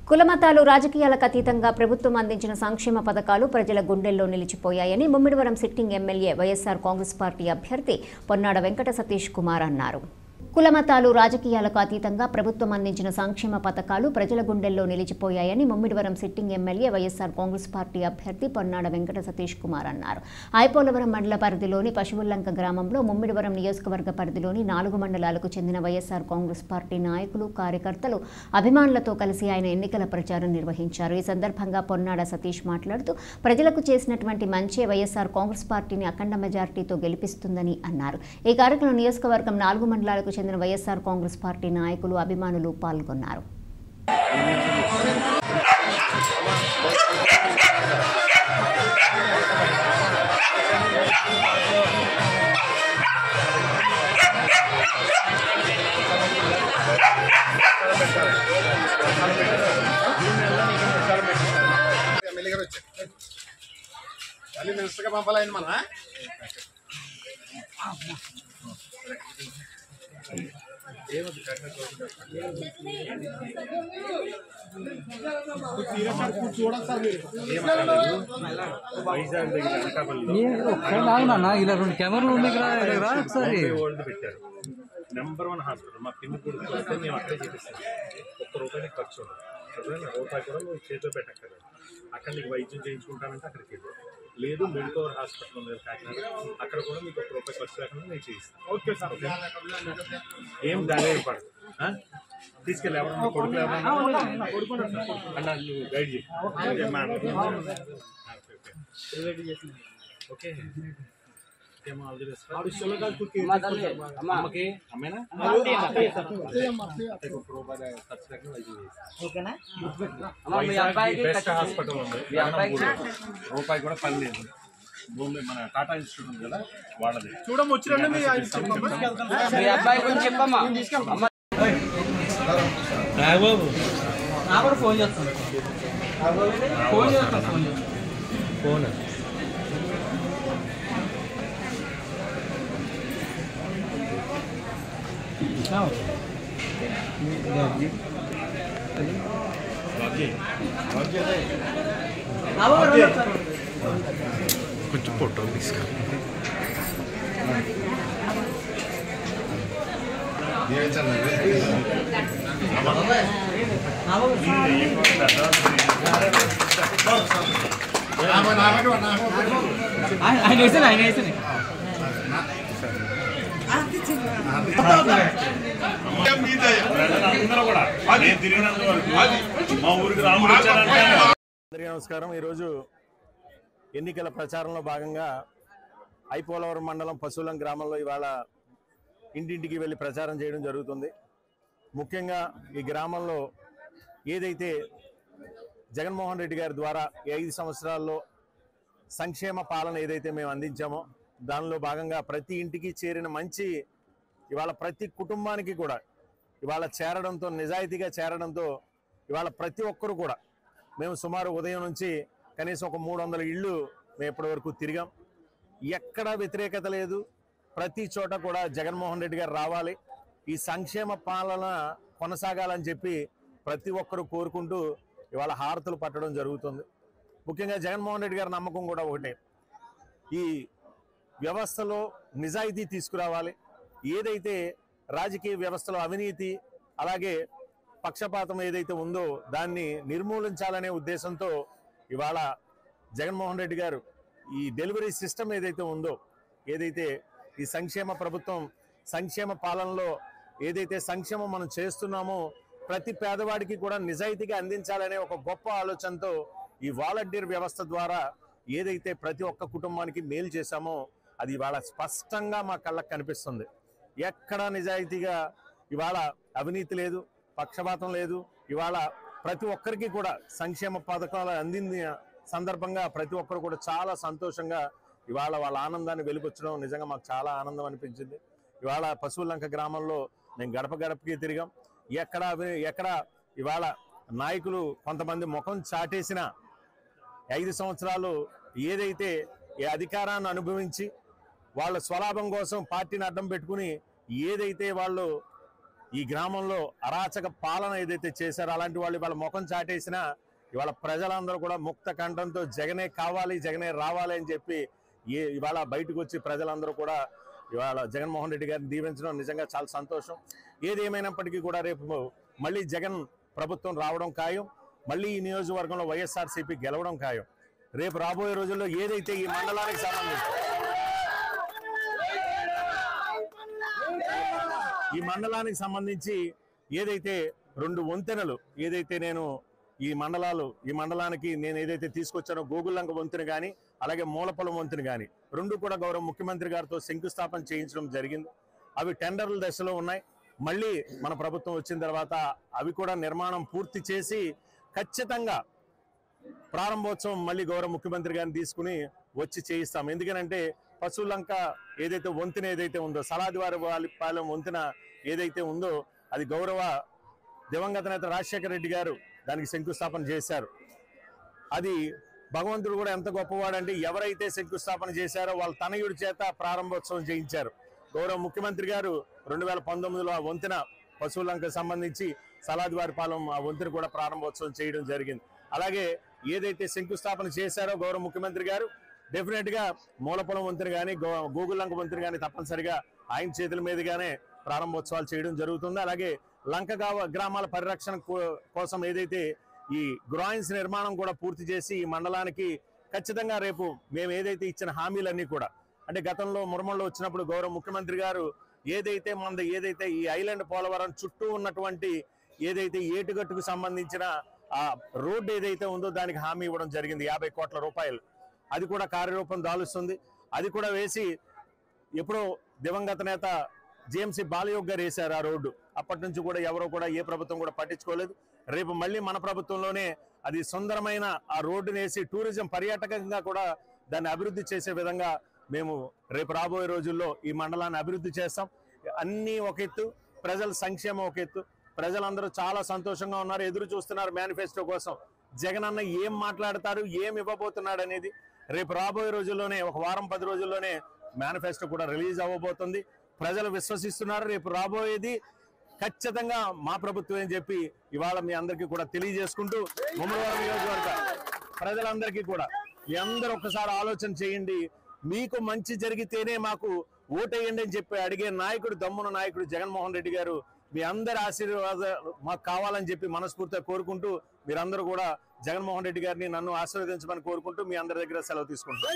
కులమతాలు రాజకీయాలకు అతీతంగా ప్రభుత్వం అందించిన సంక్షేమ పథకాలు ప్రజల గుండెల్లో నిలిచిపోయాయని ముమ్మిడివరం సిట్టింగ్ ఎమ్మెల్యే వైఎస్ఆర్ కాంగ్రెస్ పార్టీ అభ్యర్థి పొన్నాడ వెంకట సతీష్ కుమార్ అన్నారు. కులమతాలు రాజకీయాలకు అతీతంగా ప్రభుత్వం అందించిన సంక్షేమ పథకాలు ప్రజల గుండెల్లో నిలిచిపోయాయని ముమ్మిడివరం సిట్టింగ్ ఎమ్మెల్యే వైఎస్ఆర్ కాంగ్రెస్ పార్టీ అభ్యర్థి పొన్నాడ వెంకట సతీష్ కుమార్ అన్నారు. ఐపోలవరం మండల పరిధిలోని పశువుల్లంక గ్రామంలో ముమ్మిడివరం నియోజకవర్గ పరిధిలోని 4 మండలాలకు చెందిన వైఎస్ఆర్ కాంగ్రెస్ పార్టీ నాయకులు, కార్యకర్తలు, అభిమానులతో కలిసి ఆయన ఎన్నికల ప్రచారం నిర్వహించారు. ఈ సందర్భంగా పొన్నాడ సతీష్ మాట్లాడుతూ ప్రజలకు చేసినటువంటి మంచే వైఎస్ఆర్ కాంగ్రెస్ పార్టీని అఖండ మెజార్టీతో గెలిపిస్తుందని అన్నారు. ఈ కార్యక్రమంలో నియోజకవర్గం 4 మండలాలకు చెందిన వైఎస్ఆర్ కాంగ్రెస్ పార్టీ నాయకులు, అభిమానులు పాల్గొన్నారు. ఇలా 2 కెమెరాలు ఉన్నాయి కదా ఒకసారి. నెంబర్ 1 హాస్పిటల్ మా పిన్ని కూడా మేము అక్కడే చేపిస్తాం. ₹1 ఖర్చు ఉండదు. రూపాయి కూడా నువ్వు చేతిలో పెట్టక్కర్లేదు. అక్కడ నీకు వైద్యం చేయించుకుంటానంటే అక్కడికి వెళ్ళు. లేదు మెడికల్ హాస్పిటల్ ఉంది కాకినాడ, అక్కడ కూడా మీకు ₹1 ఖర్చు లేకుండా నేను చేయిస్తాను. Okay sir, okay. ఏం దాని పడదు. తీసుకెళ్ళి ఎవరన్నా కొడుకు ఎవరన్నా అన్న నువ్వు గైడ్ చేయి. ఓకే అమ్మకి అమ్మేనా బెస్ట్ హాస్పిటల్ ఉంది. రూపాయి కూడా పని లేదు. భూమి మన టాటా ఇన్స్టిట్యూట్ ఉంది కదా, వాళ్ళది చూడమొచ్చిరండి. ఫోన్ చేస్తాను. ఫోన్ కొంచెం ఫోటో తీసుకో. ఆయన వేసాను అందరికీ నమస్కారం. ఈరోజు ఎన్నికల ప్రచారంలో భాగంగా ఐపోలవరం మండలం పశువులం గ్రామంలో ఇవాళ ఇంటింటికి వెళ్ళి ప్రచారం చేయడం జరుగుతుంది. ముఖ్యంగా ఈ గ్రామంలో ఏదైతే జగన్మోహన్ రెడ్డి గారి ద్వారా 5 సంవత్సరాల్లో సంక్షేమ పాలన ఏదైతే మేము అందించామో దానిలో భాగంగా ప్రతి ఇంటికి చేరిన మంచి ఇవాళ ప్రతి కుటుంబానికి కూడా ఇవాళ చేరడంతో, నిజాయితీగా చేరడంతో ఇవాళ ప్రతి ఒక్కరు కూడా మేము సుమారు ఉదయం నుంచి కనీసం ఒక 300 ఇళ్ళు మేము ఇప్పటి వరకు తిరిగాం. ఎక్కడా వ్యతిరేకత లేదు. ప్రతి చోట కూడా జగన్మోహన్ రెడ్డి గారు రావాలి, ఈ సంక్షేమ పాలన కొనసాగాలని చెప్పి ప్రతి ఒక్కరు కోరుకుంటూ ఇవాళ హారతులు పట్టడం జరుగుతుంది. ముఖ్యంగా జగన్మోహన్ రెడ్డి గారి నమ్మకం కూడా ఒకటే, ఈ వ్యవస్థలో నిజాయితీ తీసుకురావాలి. ఏదైతే రాజకీయ వ్యవస్థలో అవినీతి అలాగే పక్షపాతం ఏదైతే ఉందో దాన్ని నిర్మూలించాలనే ఉద్దేశంతో ఇవాళ జగన్మోహన్ రెడ్డి గారు ఈ డెలివరీ సిస్టమ్ ఏదైతే ఉందో, ఏదైతే ఈ సంక్షేమ ప్రభుత్వం సంక్షేమ పాలనలో ఏదైతే సంక్షేమం మనం చేస్తున్నామో ప్రతి పేదవాడికి కూడా నిజాయితీగా అందించాలనే ఒక గొప్ప ఆలోచనతో ఈ వాలంటీర్ వ్యవస్థ ద్వారా ఏదైతే ప్రతి ఒక్క కుటుంబానికి మేలు చేశామో అది ఇవాళ స్పష్టంగా మా కళ్ళకు కనిపిస్తుంది. ఎక్కడా నిజాయితీగా ఇవాళ అవినీతి లేదు, పక్షపాతం లేదు. ఇవాళ ప్రతి ఒక్కరికి కూడా సంక్షేమ పథకాలు అందిన సందర్భంగా ప్రతి ఒక్కరు కూడా చాలా సంతోషంగా ఇవాళ వాళ్ళ ఆనందాన్ని వెలిబుచ్చడం నిజంగా మాకు చాలా ఆనందం అనిపించింది. ఇవాళ పశువులంక గ్రామంలో మేము గడప గడపకి తిరిగాం. ఎక్కడ ఇవాళ నాయకులు కొంతమంది ముఖం చాటేసిన 5 సంవత్సరాలు ఏదైతే ఈ అధికారాన్ని అనుభవించి వాళ్ళ స్వలాభం కోసం పార్టీని అడ్డం పెట్టుకుని ఏదైతే వాళ్ళు ఈ గ్రామంలో అరాచక పాలన ఏదైతే చేశారో అలాంటి వాళ్ళు ఇవాళ ముఖం చాటేసినా ఇవాళ ప్రజలందరూ కూడా ముక్త కంఠంతో జగనే కావాలి, జగనే రావాలి అని చెప్పి ఇవాళ బయటకు వచ్చి ప్రజలందరూ కూడా ఇవాళ జగన్మోహన్ రెడ్డి గారిని దీవించడం నిజంగా చాలా సంతోషం. ఏది ఏమైనప్పటికీ కూడా రేపు మళ్ళీ జగన్ ప్రభుత్వం రావడం ఖాయం, మళ్ళీ ఈ నియోజకవర్గంలో వైఎస్ఆర్సీపీ గెలవడం ఖాయం. రేపు రాబోయే రోజుల్లో ఏదైతే ఈ మండలానికి సంబంధించి ఏదైతే 2 వంతెనలు ఏదైతే నేను ఈ మండలానికి నేను ఏదైతే తీసుకొచ్చానో గోగులంక వంతెన కానీ అలాగే మూలపొలం వంతెన కానీ 2 కూడా గౌరవ ముఖ్యమంత్రి గారితో శంకుస్థాపన చేయించడం జరిగింది. అవి టెండర్ల దశలో ఉన్నాయి. మళ్ళీ మన ప్రభుత్వం వచ్చిన తర్వాత అవి కూడా నిర్మాణం పూర్తి చేసి ఖచ్చితంగా ప్రారంభోత్సవం మళ్ళీ గౌరవ ముఖ్యమంత్రి గారిని తీసుకుని వచ్చి చేయిస్తాం. ఎందుకనంటే పశువులంక ఏదైతే వంతెన ఏదైతే ఉందో, సలాదివారి పాలెం వంతెన ఏదైతే ఉందో అది గౌరవ దివంగత నేత రాజశేఖర రెడ్డి గారు దానికి శంకుస్థాపన చేశారు. అది భగవంతుడు కూడా ఎంత గొప్పవాడంటే ఎవరైతే శంకుస్థాపన చేశారో వాళ్ళ తనయుడి చేత ప్రారంభోత్సవం చేయించారు. గౌరవ ముఖ్యమంత్రి గారు 2019లో ఆ వంతెన పశువులంక సంబంధించి సలాదివారి పాలెం ఆ వంతెన కూడా ప్రారంభోత్సవం చేయడం జరిగింది. అలాగే ఏదైతే శంకుస్థాపన చేశారో గౌరవ ముఖ్యమంత్రి గారు డెఫినెట్ గా మూలపొలం వంతెన కానీ గోగులంక వంతెన కానీ తప్పనిసరిగా ఆయన చేతుల మీదుగానే ప్రారంభోత్సవాలు చేయడం జరుగుతుంది. అలాగే లంక గ్రామాల పరిరక్షణ కోసం ఏదైతే ఈ గ్రాయిన్స్ నిర్మాణం కూడా పూర్తి చేసి ఈ మండలానికి ఖచ్చితంగా రేపు మేము ఏదైతే ఇచ్చిన హామీలన్నీ కూడా అంటే గతంలో మురమల్లో వచ్చినప్పుడు గౌరవ ముఖ్యమంత్రి గారు ఏదైతే ఈ ఐలాండ్ పోలవరం చుట్టూ ఉన్నటువంటి ఏదైతే ఏటుగట్టుకు సంబంధించిన ఆ రోడ్డు ఏదైతే ఉందో దానికి హామీ ఇవ్వడం జరిగింది 50 కోట్ల రూపాయలు. అది కూడా కార్యరూపం దాలుస్తుంది. అది కూడా వేసి ఎప్పుడో దివంగత నేత జేఎంసీ బాలయోగ్ గారు వేశారు ఆ రోడ్డు. అప్పటి నుంచి కూడా ఎవరో కూడా ఏ ప్రభుత్వం కూడా పట్టించుకోలేదు. రేపు మళ్ళీ మన ప్రభుత్వంలోనే అది సుందరమైన ఆ రోడ్డుని వేసి టూరిజం పర్యాటకంగా కూడా దాన్ని అభివృద్ధి చేసే విధంగా మేము రేపు రాబోయే రోజుల్లో ఈ మండలాన్ని అభివృద్ధి చేస్తాం. అన్నీ ఒక ఎత్తు, ప్రజల సంక్షేమం ఒక ఎత్తు. ప్రజలందరూ చాలా సంతోషంగా ఉన్నారు, ఎదురు చూస్తున్నారు మేనిఫెస్టో కోసం. జగన్ అన్న ఏం మాట్లాడతారు, ఏం ఇవ్వబోతున్నాడు అనేది రేపు రాబోయే రోజుల్లోనే ఒక వారం 10 రోజుల్లోనే మేనిఫెస్టో కూడా రిలీజ్ అవ్వబోతుంది. ప్రజలు విశ్వసిస్తున్నారు. రేపు రాబోయేది ఖచ్చితంగా మా ప్రభుత్వం అని చెప్పి ఇవాళ మీ అందరికీ కూడా తెలియజేసుకుంటూ ముమ్మడివరం నియోజకవర్గ ప్రజలందరికీ కూడా మీ అందరూ ఒక్కసారి ఆలోచన చేయండి. మీకు మంచి జరిగితేనే మాకు ఓటేయండి అని చెప్పి అడిగే నాయకుడు, దమ్మున నాయకుడు జగన్మోహన్ రెడ్డి గారు. మీ అందరి ఆశీర్వాదాలు మాకు కావాలని చెప్పి మనస్ఫూర్తిగా కోరుకుంటూ మీరందరూ కూడా జగన్మోహన్ రెడ్డి గారిని నన్ను ఆశీర్వదించమని కోరుకుంటూ మీ అందరి దగ్గర సెలవు తీసుకుంటాం.